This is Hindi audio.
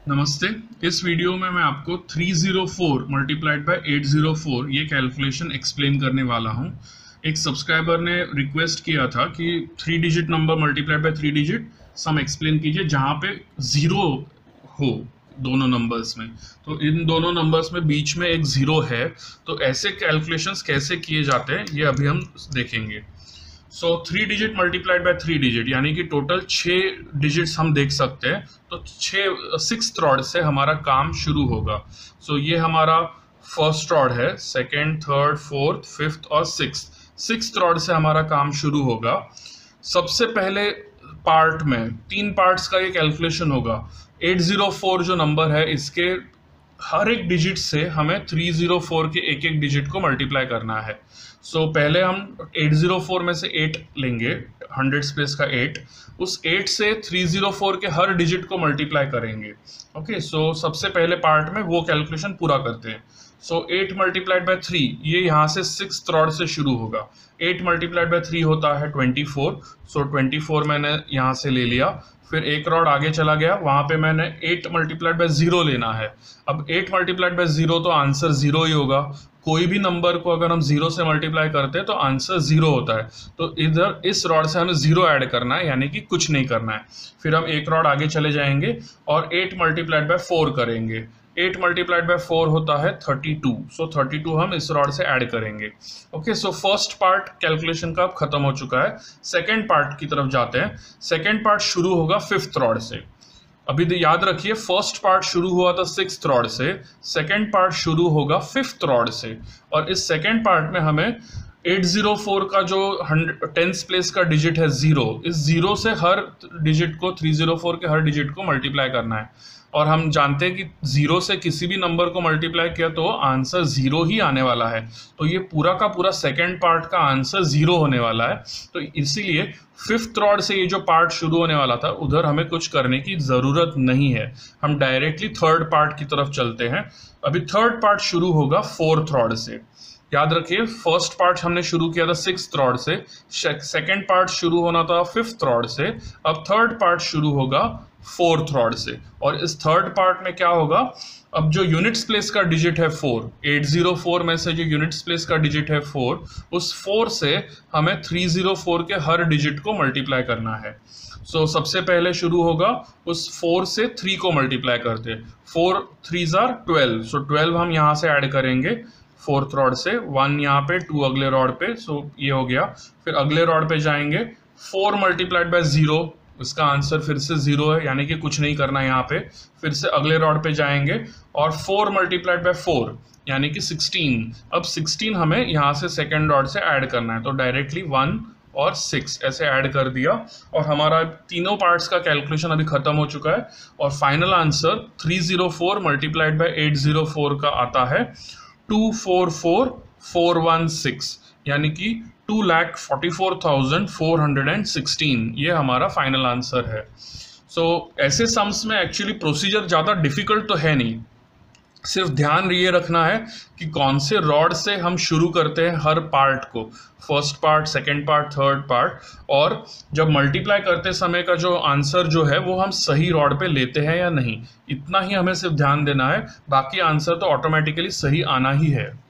नमस्ते। इस वीडियो में मैं आपको 304 मल्टीप्लाइड बाय 804 ये कैलकुलेशन एक्सप्लेन करने वाला हूँ। एक सब्सक्राइबर ने रिक्वेस्ट किया था कि 3 digit number multiplied by 3 digit some explain कीजिए जहाँ पे ज़ीरो हो दोनों नंबर्स में। तो इन दोनों नंबर्स में बीच में एक ज़ीरो है, तो ऐसे कैलकुलेशंस कैसे किए जाते हैं ये अभी हम देखेंगे। सो 3 डिजिट मल्टीप्लाइड बाय 3 डिजिट यानी कि टोटल 6 डिजिट्स हम देख सकते हैं। तो 6th रॉड से हमारा काम शुरू होगा। सो ये हमारा फर्स्ट रॉड है, सेकेंड, थर्ड, फोर्थ, फिफ्थ और सिक्स्थ रॉड से हमारा काम शुरू होगा। सबसे पहले पार्ट में 3 पार्ट्स का ये कैलकुलेशन होगा। 804 जो नंबर है इसके हर एक डिजिट से हमें 304 के एक एक डिजिट को मल्टीप्लाई करना है। सो पहले हम 804 में से 8 लेंगे, 100 प्लेस का 8, उस 8 से 304 के हर डिजिट को मल्टीप्लाई करेंगे। ओके, सो सबसे पहले पार्ट में वो कैलकुलेशन पूरा करते हैं। सो 8 मल्टीप्लाइड बाय 3 ये यहाँ से 6th रॉड से शुरू होगा। 8 मल्टीप्लाइड बाय 3 होता है 24। सो 24 मैंने यहाँ से ले लिया। फिर एक रॉड आगे चला गया, वहाँ पे मैंने 8 मल्टीप्लाइड बाय 0 लेना है। अब 8 मल्टीप्लाइड बाय 0 तो आंसर 0 ही होगा। कोई भी नंबर को अगर हम 0 से मल्टीप्लाई करते हैं तो आंसर 0 होता है। तो इधर इस रॉड से हमें 0 ऐड करना है, यानी कि कुछ नहीं करना है। फिर हम एक रॉड आगे चले जाएंगे और 8 मल्टीप्लाइड बाय 4 करेंगे। 8 मल्टीप्लाइड बाय 4 होता है 32। सो 32 हम इस रॉड से ऐड करेंगे। Okay, so first part calculation का अब खत्म हो चुका है। सेकेंड पार्ट की तरफ जाते हैं। सेकेंड पार्ट शुरू होगा 5th रॉड से। अभी याद रखिए, फर्स्ट पार्ट शुरू हुआ था 6th रॉड से, सेकेंड पार्ट शुरू होगा 5th रॉड से। और इस सेकेंड पार्ट में हमें 804 का जो 10th प्लेस का डिजिट है 0, इस 0 से हर डिजिट को 304 के हर डिजिट को मल्टीप्लाई करना है। और हम जानते हैं कि 0 से किसी भी नंबर को मल्टीप्लाई किया तो आंसर 0 ही आने वाला है। तो ये पूरा का पूरा सेकेंड पार्ट का आंसर 0 होने वाला है। तो इसीलिए 5th रॉड से ये जो पार्ट शुरू होने वाला था उधर हमें कुछ करने की ज़रूरत नहीं है। हम डायरेक्टली थर्ड पार्ट की तरफ चलते हैं। अभी थर्ड पार्ट शुरू होगा 4th रॉड से। याद रखिए, फर्स्ट पार्ट हमने शुरू किया था 6th रॉड से, सेकेंड पार्ट शुरू होना था 5th रॉड से, अब थर्ड पार्ट शुरू होगा 4th रॉड से। और इस थर्ड पार्ट में क्या होगा, अब जो यूनिट्स प्लेस का डिजिट है 4, 804 में से जो यूनिट्स प्लेस का डिजिट है 4, उस 4 से हमें 304 के हर डिजिट को मल्टीप्लाई करना है। सो सबसे पहले शुरू होगा उस 4 से 3 को मल्टीप्लाई करते हैं। 4 3s are 12। सो 12 हम यहाँ से ऐड करेंगे 4th रॉड से, 1 यहाँ पे, 2 अगले रॉड पे। सो ये हो गया। फिर अगले रॉड पे जाएंगे, 4 मल्टीप्लाइड बाय 0, इसका आंसर फिर से 0 है, यानी कि कुछ नहीं करना है यहाँ पे। फिर से अगले रॉड पे जाएंगे और 4 मल्टीप्लाइड बाय 4 यानी कि 16। अब 16 हमें यहाँ से सेकेंड रॉड से ऐड करना है, तो डायरेक्टली 1 और 6 ऐसे ऐड कर दिया और हमारा तीनों पार्ट्स का कैलकुलेशन अभी खत्म हो चुका है। और फाइनल आंसर 304 मल्टीप्लाइड बाय 804 का आता है 244416, यानी कि 2,44,416। ये हमारा फाइनल आंसर है। सो ऐसे सम्स में एक्चुअली प्रोसीजर ज़्यादा डिफिकल्ट तो है नहीं, सिर्फ ध्यान ये रखना है कि कौन से रॉड से हम शुरू करते हैं हर पार्ट को, first part, second part, third part. और जब मल्टीप्लाई करते समय का जो आंसर जो है वो हम सही रॉड पे लेते हैं या नहीं, इतना ही हमें सिर्फ ध्यान देना है। बाकी आंसर तो ऑटोमेटिकली सही आना ही है।